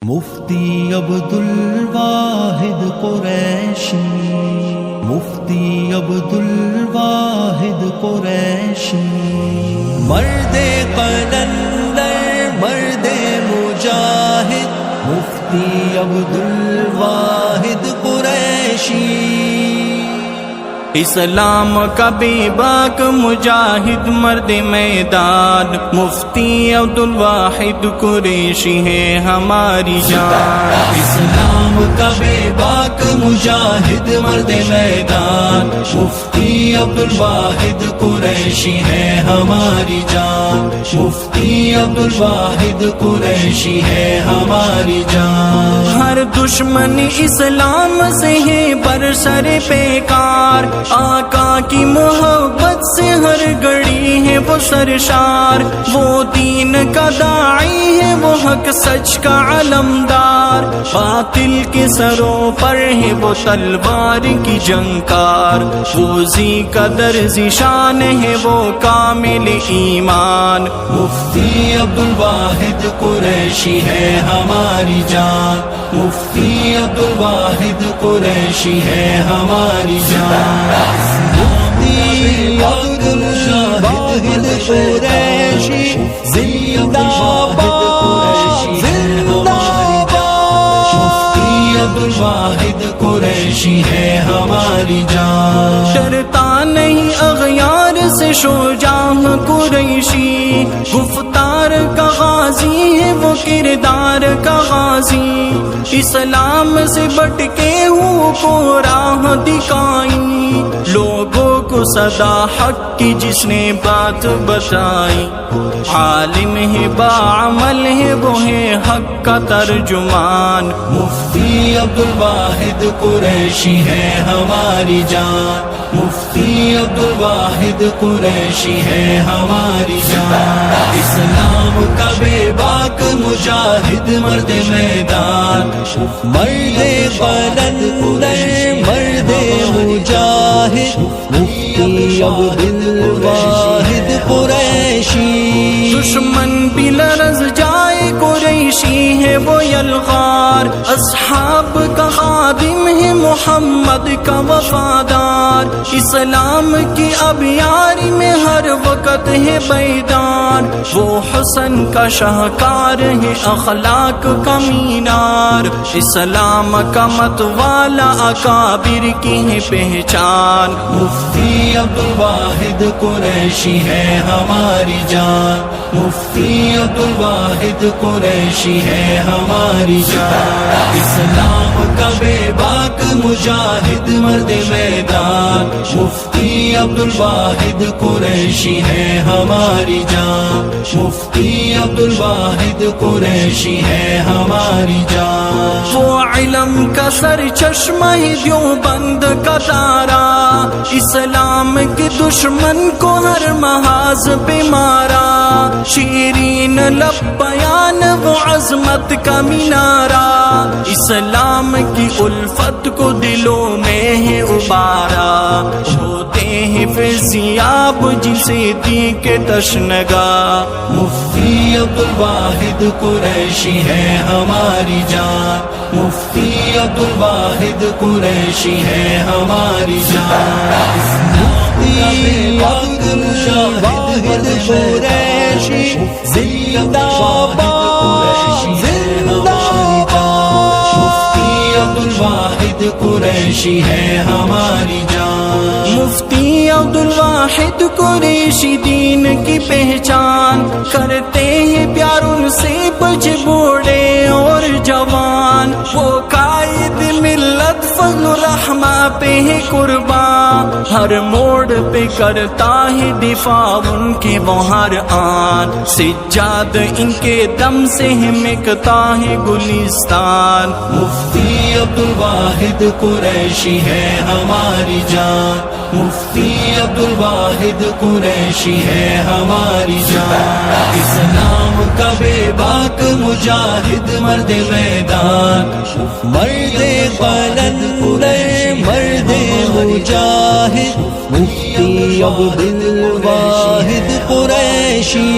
مفتی عبدالواحد قریشی، مفتی عبدالواحد قریشی، مرد قلندر مرد مجاہد، مفتی عبدالواحد قریشی، اسلام کا بے باک مجاہد مرد میدان، مفتی عبدالواحد قریشی ہے ہماری جان۔ اسلام کا بے باک مجاہد مرد میدان، مفتی عبدالواحد قریشی ہے ہماری جان، مفتی عبدالواحد قریشی ہے ہماری جان۔ ہر دشمن اسلام سے ہے برسر پیکار، آقا کی محبت سے ہر گھڑی ہے وہ سرشار، وہ دین کا داعی ہے وہ حق سچ کا علمدار، باطل کے سروں پر ہے وہ تلوار کی جنگار، وہ ذی قدر ذی شان ہے وہ کامل ایمان، مفتی عبدالواحد قریشی ہے ہماری جان، مفتی عبدالواحد قریشی ہے ہماری جان، مفتی عبدالواحد قریشی زندہ باد، زندہ باد، مفتی عبدالواحد قریشی ہے ہماری جان۔ ڈرتا نہیں اغیار سے شجاع قریشی، گفتار کا غازی ہے وہ کردار کا غازی، اسلام سے بٹ کے ہوں کو راہ دکھائی، لوگوں کو صدا حق کی جس نے بات بتائی، عالم ہے باعمل ہے وہ ہے حق کا ترجمان، مفتی عبدالواحد قریشی ہے ہماری جان، مفتی عبدالواحد قریشی ہے ہماری جان۔ اسلام کا بے باک مجاہد مرد میدان، مرد قلندر مرد مجاہد، مفتی عبدالواحد قریشی، دشمن بھی لرز جائے قریشی ہے وہ یلغار، اصحاب کا خادم ہے محمد کا وفادار، اسلام کی ابیاری میں ہر وقت ہے بیدار، وہ حسن کا شاہکار ہے اخلاق کا مینار، اسلام کا متوالا اکابر کی ہے پہچان، مفتی عبدالواحد قریشی ہے ہماری جان، مفتی عبدالواحد قریشی ہے ہماری جان۔ اسلام کا بے باک مجاہد مرد میدان، مفتی عبدالواحد قریشی ہے ہماری جان، مفتی عبدالواحد قریشی ہے ہماری جان۔ وہ علم کا سر چشمہ دیوبند کا تارا، اسلام کے دشمن کو ہر محاذ پہ مارا، شیرین لب بیان وہ عظمت کا مینارہ، اسلام کی الفت کو دلوں میں ہے ابارا، ہوتے ہیں فیضیاب جسے دی کے تشنگا، مفتی عبدالواحد قریشی ہے ہماری جان، مفتی عبدالواحد قریشی ہے ہماری جان۔ مفتی عبدالواحد قریشی زندہ باد، زندہ باد، مفتی عبدالواحد قریشی ہے ہماری جان۔ مفتی عبدالواحد قریشی دین کی پہچان کرتے ہیں پیار ان سے بچے بوڑھے اور جوان، وہ قائد ملت فضل الرحمہ پہ ہے قربان، ہر موڑ پہ کرتا ہے دفاع ان کے وہ ہر آن، سجاد ان کے دم سے مکتا ہے گلستان، مفتی عبدالواحد قریشی ہے ہماری جان، مفتی عبدالواحد قریشی ہے ہماری جان۔ اسلام کا بے باک مجاہد مرد میدان، مرد قلندر مرد مجاہد، مفتی عبدالواحد قریشی۔